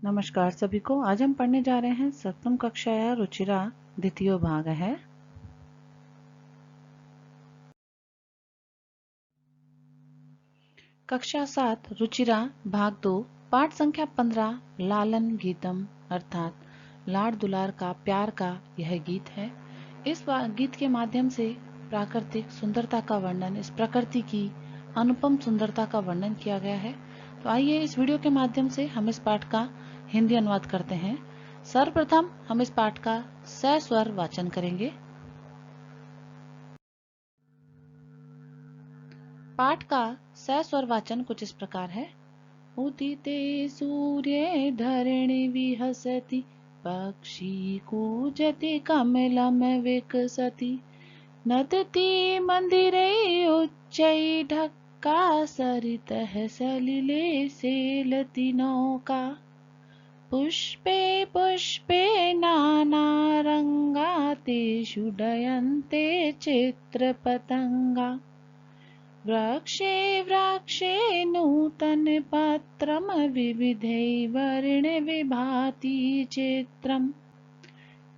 नमस्कार सभी को। आज हम पढ़ने जा रहे हैं सप्तम कक्षाया रुचिरा द्वितीय भाग है। कक्षा 7 रुचिरा भाग 2 पाठ संख्या 15 लालन गीतम अर्थात लाड़ दुलार का प्यार का यह गीत है। इस गीत के माध्यम से प्राकृतिक सुंदरता का वर्णन, इस प्रकृति की अनुपम सुंदरता का वर्णन किया गया है। तो आइए इस वीडियो के माध्यम से हम इस पाठ का हिंदी अनुवाद करते हैं। सर्वप्रथम हम इस पाठ का सस्वर वाचन करेंगे। पाठ का सस्वर वाचन कुछ इस प्रकार है। उदिते सूर्ये धरणि विहसति पक्षी कूजति कमलम विकसति नदति मंदिरे उच्चै ढक्का सरितः सलिले सेलति नौका पुष्पे पुष्पे नानारंगा तेषु डयन्ते चित्रपतंगा वृक्षे वृक्षे नूतनपत्रं विविधै वर्णे विभाति चित्रम्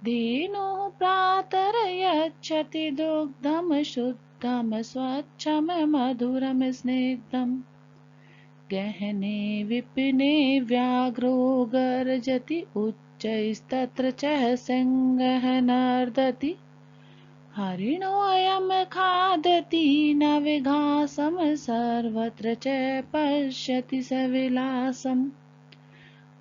धेनुः प्रातर्यच्छति दुग्धं शुद्धं स्वच्छं मधुरं स्निग्धम् गहने विपिने व्याघ्रो गर्जति उच्चैस्तत्र च सिंहः नर्दति हरिणोऽयं खादति नवघासं सर्वत्र च पश्यति सविलासम्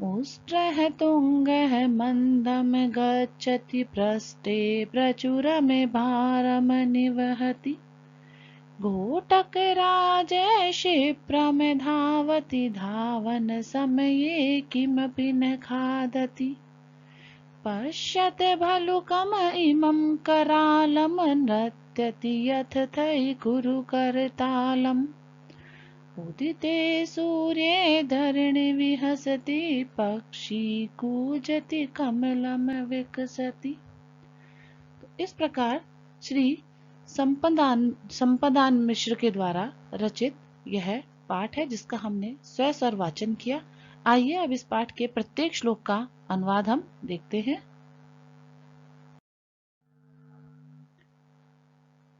उष्ट्रः तुङ्गः मन्दं गच्छति पृष्ठे प्रचुरं भारं निवहति घोटकराज क्षिप्रं धावति धावन समये किमपि न खादति पश्यत भलुकम् इमं करालं नृत्यति यथथै कुरु करतालम् उदिते सूर्ये धरणि विहसति पक्षी कूजति कमलम विकसति। तो इस प्रकार श्री संपदान मिश्र के द्वारा रचित यह पाठ है जिसका हमने स्वस्वर वाचन किया। आइए अब इस पाठ के प्रत्येक श्लोक का अनुवाद हम देखते हैं।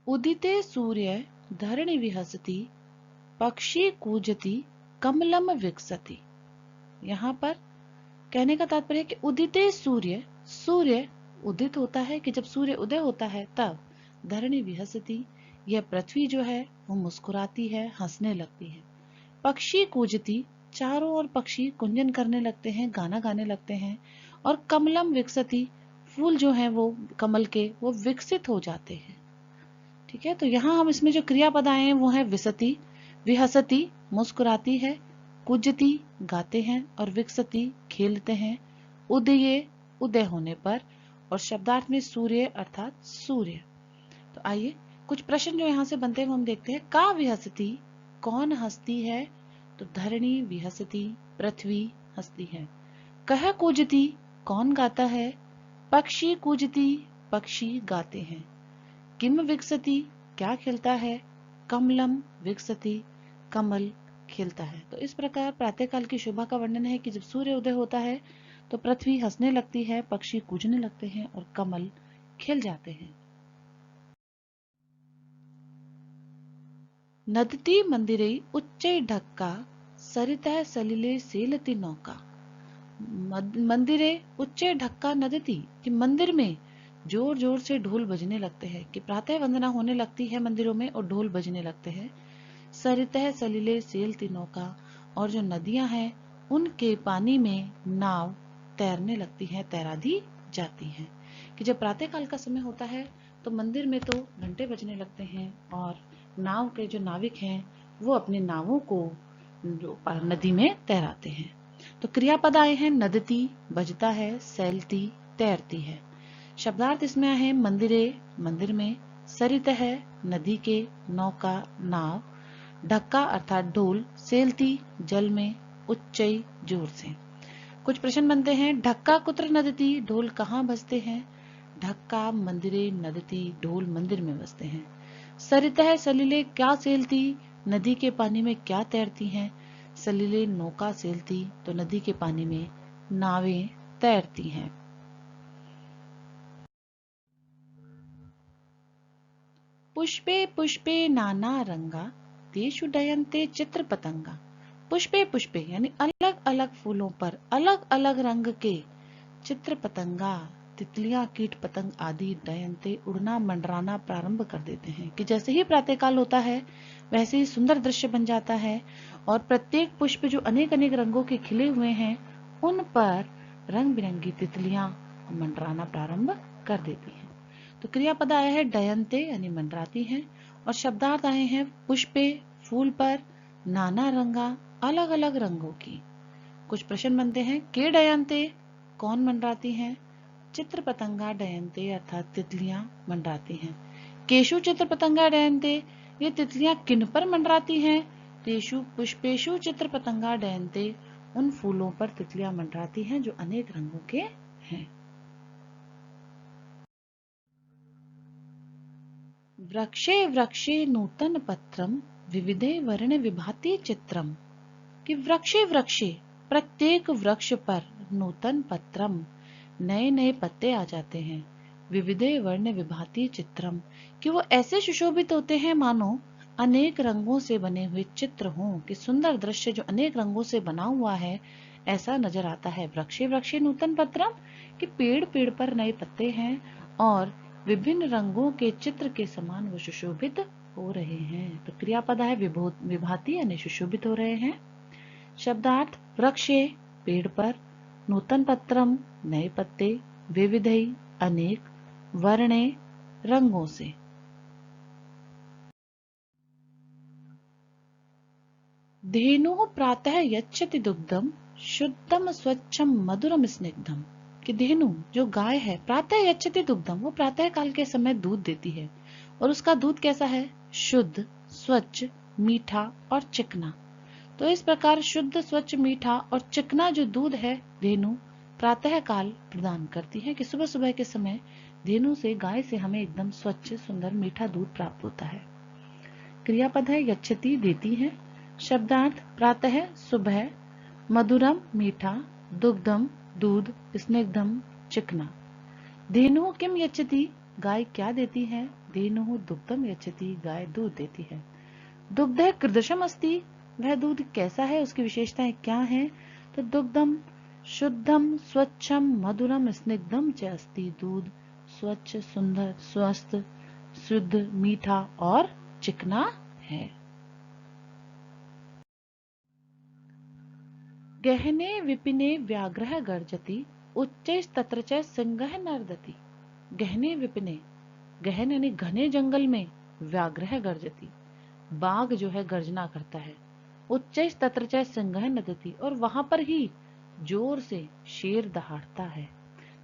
उदिते सूर्य धरणि विहसति पक्षी कूजति कमलम विकसति। यहाँ पर कहने का तात्पर्य है कि उदिते सूर्य, सूर्य उदित होता है कि जब सूर्य उदय होता है तब धरणि विहसति, यह पृथ्वी जो है वो मुस्कुराती है, हंसने लगती है। पक्षी कूजति, चारों ओर पक्षी कुंजन करने लगते हैं, गाना गाने लगते हैं। और कमलम विकसति, फूल जो हैं वो कमल के वो विकसित हो जाते हैं। ठीक है, तो यहाँ हम इसमें जो क्रियापद आए हैं वो है विसति, विहसति मुस्कुराती है, कुजति गाते हैं और विकसति खेलते हैं, उदये उदय होने पर, और शब्दार्थ में सूर्य अर्थात सूर्य। तो आइए कुछ प्रश्न जो यहाँ से बनते हैं वो हम देखते हैं। का विहसति, कौन हंसती है? तो धरणी विहसति, पृथ्वी हंसती है। कह कूजति, कौन गाता है? पक्षी कूजति, पक्षी गाते हैं। किम विकसति, क्या खिलता है? कमलम विकसति, कमल खिलता है। तो इस प्रकार प्रातःकाल की शोभा का वर्णन है कि जब सूर्य उदय होता है तो पृथ्वी हंसने लगती है, पक्षी कूजने लगते हैं और कमल खिल जाते हैं। नदती मंदिरे उच्चै ढक्का सरितः सलिले सेलति नौका। मंदिरे उच्चै ढक्का नदती, कि मंदिर में जोर जोर से ढोल बजने लगते हैं, कि प्रातः वंदना होने लगती है मंदिरों में और ढोल बजने लगते हैं। सरितः सलिले सेलति नौका, और जो नदियां हैं उनके पानी में नाव तैरने लगती हैं, तैरा दी जाती हैं। कि जब प्रातःकाल का समय होता है तो मंदिर में तो घंटे बजने लगते हैं और नाव के जो नाविक हैं वो अपने नावों को जो नदी में तैराते हैं। तो क्रियापद आए हैं नदती बजता है, सैलती तैरती है। शब्दार्थ इसमें आए हैं मंदिरे मंदिर में, सरितः नदी के, नौका नाव, ढक्का अर्थात ढोल, सेलती जल में, उच्चई जोर से। कुछ प्रश्न बनते हैं। ढक्का कुत्र नदती, ढोल कहाँ बजते हैं? ढक्का मंदिरे नदती, ढोल मंदिर में बजते हैं। सरितः सलिले क्या सेलती, नदी के पानी में क्या तैरती हैं? सलिले नौका सेलती, तो नदी के पानी में नावें तैरती हैं। पुष्पे पुष्पे नाना रंगा तेषु डयन्ते चित्र पतंगा। पुष्पे पुष्पे यानी अलग अलग फूलों पर अलग अलग रंग के चित्र पतंगा, तितलियां, कीट पतंग आदि डयन्ते उड़ना मंडराना प्रारंभ कर देते हैं कि जैसे ही प्रातःकाल होता है वैसे ही सुंदर दृश्य बन जाता है और प्रत्येक पुष्प जो अनेक अनेक रंगों के खिले हुए हैं उन पर रंग बिरंगी तितलियां मंडराना प्रारंभ कर देती हैं। तो क्रियापद आया है डयन्ते यानी मंडराती हैं और शब्दार्थ आए हैं पुष्पे फूल पर, नाना रंगा अलग अलग रंगों की। कुछ प्रश्न बनते हैं के डयन्ते कौन मंडराती हैं, चित्र पतंगा डयन्ते अर्थात तितलियां मंडराती हैं। केशु चित्र पतंगा डयन्ते ये तितलियां किन पर मंडराती हैं, तेषु पुष्पेशु चित्र पतंगा डयन्ते उन फूलों पर तितलियां मंडराती हैं जो अनेक रंगों के हैं। वृक्षे वृक्षे नूतन पत्रम विविधे वर्ण विभाति चित्रम कि वृक्षे वृक्षे प्रत्येक वृक्ष पर नूतन पत्रम नए नए पत्ते आ जाते हैं, विविधे वर्ण विभाति चित्रम कि वो ऐसे सुशोभित होते हैं मानो अनेक रंगों से बने हुए चित्र हों कि सुंदर दृश्य जो अनेक रंगों से बना हुआ है ऐसा नजर आता है। वृक्षे वृक्षे नूतन पत्रम कि पेड़ पेड़ पर नए पत्ते हैं और विभिन्न रंगों के चित्र के समान वो सुशोभित हो रहे हैं। तो क्रियापद है विभाति यानी सुशोभित हो रहे हैं। शब्दार्थ वृक्षे पेड़ पर, नूतन पत्रम नए पत्ते, विविधई अनेक, वर्णे रंगों से। धेनु प्रातः यच्छति दुग्धम शुद्धम स्वच्छम मधुरम स्निग्धम कि धेनु जो गाय है प्रातः यच्छति दुग्धम वो प्रातः काल के समय दूध देती है और उसका दूध कैसा है, शुद्ध स्वच्छ मीठा और चिकना। तो इस प्रकार शुद्ध स्वच्छ मीठा और चिकना जो दूध है धेनु प्रातः काल प्रदान करती है कि सुबह सुबह के समय धेनु से गाय से हमें एकदम स्वच्छ सुंदर मीठा दूध प्राप्त होता है। क्रियापद है यच्छति देती है। शब्दार्थ प्रातः सुबह, मधुरम मीठा, दुग्धम दूध, स्निग्धम चिकना। धेनु किम यच्छति गाय क्या देती है, धेनु दुग्धम यच्छति गाय दूध देती है। दुग्ध कीदृशम अस्ति वह दूध कैसा है, उसकी विशेषताएं क्या हैं, तो दुग्धम शुद्धम स्वच्छम मधुरम स्निग्धम च अस्ति दूध स्वच्छ सुंदर स्वस्थ शुद्ध मीठा और चिकना है। गहने विपिने व्याघ्रः गर्जति उच्चैस्तत्र च सिंहः नर्दति। गहने विपिने गहन यानी घने जंगल में व्याघ्रः गर्जति बाघ जो है गर्जना करता है, उच्चैस्तत्र च सिंहः नर्दति और वहां पर ही जोर से शेर दहाड़ता है।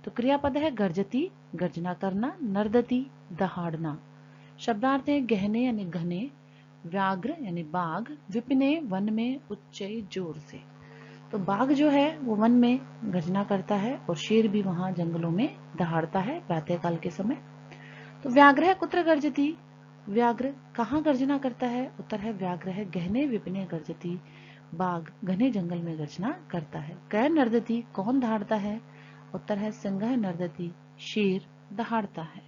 तो क्रियापद है गर्जती गर्जना करना, नर्दति दहाड़ना। शब्दार्थ है गहने यानी घने, व्याघ्र यानी बाघ, विपिने वन में, उच्चै जोर से। तो बाघ जो है वो वन में गर्जना करता है और शेर भी वहां जंगलों में दहाड़ता है प्रातःकाल के समय। तो व्याघ्र कुत्र गर्जती व्याघ्र कहाँ गर्जना करता है, उत्तर है व्याघ्र है गहने विपिने गर्जती बाघ घने जंगल में गर्जना करता है। कै नर्दती कौन दहाड़ता है, उत्तर है सिंह नर्दती शेर दहाड़ता है।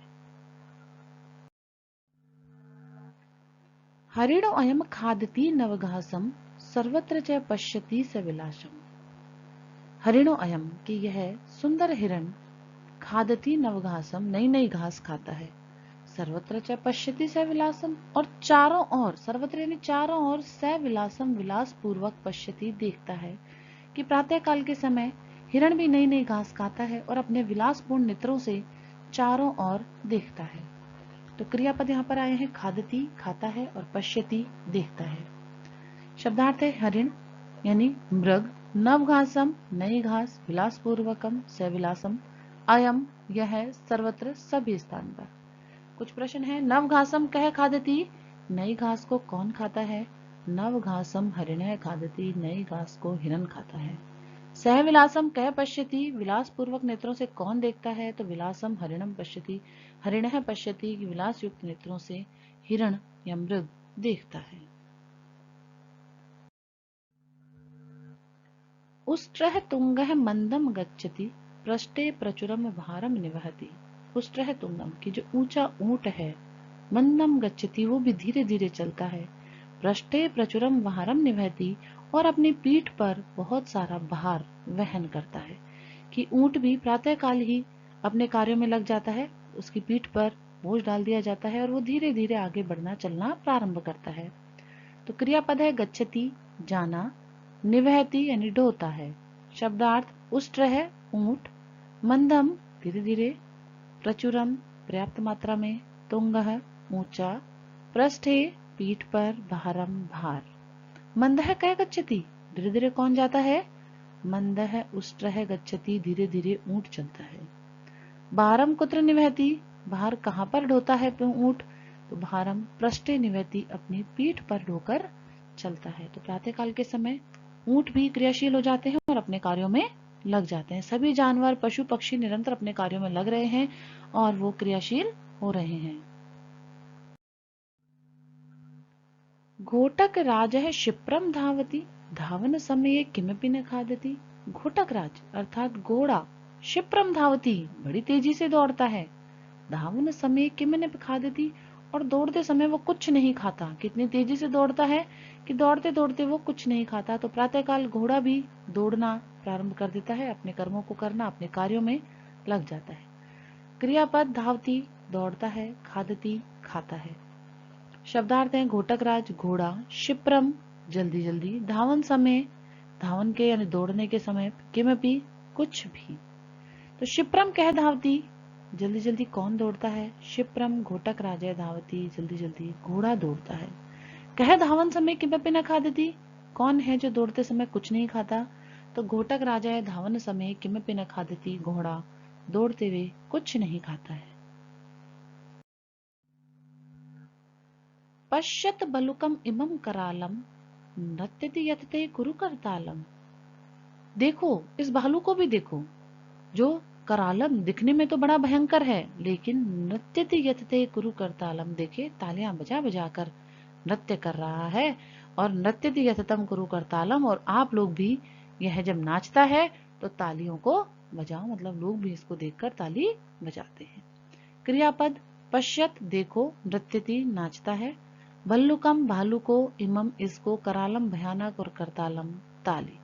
हरिणो अयम खादती नवघासम सर्वत्र च पश्यति स विलासम। हरिणो अयम कि यह सुंदर हिरण खादती नवघासम नई नई घास खाता है, सर्वत्र च पश्यति स विलासम और चारों ओर, सर्वत्र यानी चारों ओर, स विलासम विलास पूर्वक पश्यति देखता है कि प्रातः काल के समय हिरण भी नई नई घास खाता है और अपने विलासपूर्ण नेत्रों से चारों ओर देखता है। तो क्रियापद यहाँ पर आए हैं खादती खाता है और पश्यति देखता है। शब्दार्थ है हरिण यानी मृग, नवघासम नई घास, विलास पूर्वकम सविलासम, अयम यह है सर्वत्र सभी स्थान पर। कुछ प्रश्न है नवघासम कह खादती नई घास को कौन खाता है, नवघासम हरिण खादती नई घास को हिरण खाता है। सह विलासम कह पश्यति विलास पूर्वक नेत्रों से कौन देखता है, तो विलासम हरिणम पश्यति हरिण पश्यति विलास युक्त नेत्रों से हिरण या मृग देखता है। उष्ट्रः तुंगः मंदम गच्छति पृष्ठे प्रचुरम भारम निवहति। उष्ट्रः तुंगम की जो ऊंचा ऊंट है, मंदम गच्छति वो भी धीरे धीरे चलता है, पृष्ठे प्रचुरम भारम निवहति और अपनी पीठ पर बहुत सारा भार वहन करता है। कि ऊंट भी प्रातः काल ही अपने कार्यों में लग जाता है, उसकी पीठ पर बोझ डाल दिया जाता है और वो धीरे धीरे आगे बढ़ना चलना प्रारंभ करता है। तो क्रियापद है गच्छति जाना, निवहति यानी ढोता है। शब्दार्थ उष्ट्र है ऊंट, मंदम धीरे धीरे, प्रचुरम पर्याप्त मात्रा में, तुंगः ऊंचा, पृष्ठे पीठ पर, भारम भार। मंदः कह गच्छति धीरे धीरे कौन जाता है? मंदः उष्ट्रः गच्छति धीरे धीरे ऊंट चलता है। भारम कुत्र निवहति भार कहाँ पर ढोता है ऊंट? तो भारम पृष्ठे निवहति अपनी पीठ पर ढोकर चलता है। तो प्रातःकाल के समय ऊंट भी क्रियाशील हो जाते हैं और अपने कार्यों में लग जाते हैं। सभी जानवर पशु पक्षी निरंतर अपने कार्यों में लग रहे हैं और वो क्रियाशील हो रहे हैं। घोटक राजः क्षिप्रम धावति धावन समये किमपि न खादति। घोटक राज अर्थात घोड़ा क्षिप्रम धावति बड़ी तेजी से दौड़ता है, धावन समय किम न खादति और दौड़ते समय वो कुछ नहीं खाता। कितनी तेजी से दौड़ता है कि दौड़ते दौड़ते वो कुछ नहीं खाता। तो प्रातःकाल घोड़ा भी दौड़ना प्रारंभ कर देता है, अपने कर्मों को करना, अपने कार्यों में लग जाता है। क्रियापद धावती दौड़ता है, खादती खाता है। शब्दार्थ है घोटक राज घोड़ा, क्षिप्रम जल्दी जल्दी, धावन समय धावन के यानी दौड़ने के समय, किमपि कुछ भी। तो क्षिप्रम कह धावती जल्दी जल्दी कौन दौड़ता है? क्षिप्रम घोटक राजा धावती जल्दी जल्दी घोड़ा दौड़ता है। कह धावन समय किमपि न खादति कौन है जो दौड़ते समय कुछ नहीं खाता? तो घोटक राजा धावन समय किमपि न खादति घोड़ा दौड़ते हुए कुछ नहीं खाता है। पश्यत बलुकम इमं करालम नृत्यति यतते कुरु करतालम। देखो इस भालू को भी देखो, जो करालम दिखने में तो बड़ा भयंकर है, लेकिन नृत्यति यतते कुरु करतालम देखे तालियां बजा बजा कर नृत्य कर रहा है। और नृत्यति यततम कुरु करतालम, और आप लोग भी यह जब नाचता है तो तालियों को बजाओ, मतलब लोग भी इसको देखकर ताली बजाते हैं। क्रियापद पश्यत देखो, नृत्यति नाचता है, भल्लुकम भालू को, इमम इसको, करालम भयानक और करतालम ताली।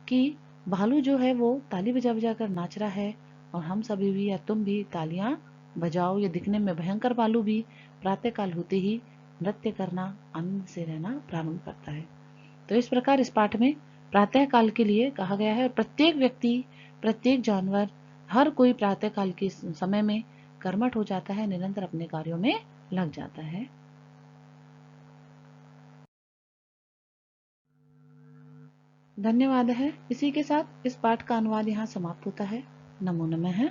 कि भालू जो है वो ताली बजा बजा कर नाच रहा है और हम सभी भी या तुम भी तालियां बजाओ। ये दिखने में भयंकर भालू भी प्रातःकाल होते ही नृत्य करना, आनंद से रहना प्रारंभ करता है। तो इस प्रकार इस पाठ में प्रातःकाल के लिए कहा गया है। प्रत्येक व्यक्ति, प्रत्येक जानवर, हर कोई प्रातःकाल के समय में कर्मठ हो जाता है, निरंतर अपने कार्यों में लग जाता है। धन्यवाद है। इसी के साथ इस पाठ का अनुवाद यहाँ समाप्त होता है। नमो नमः।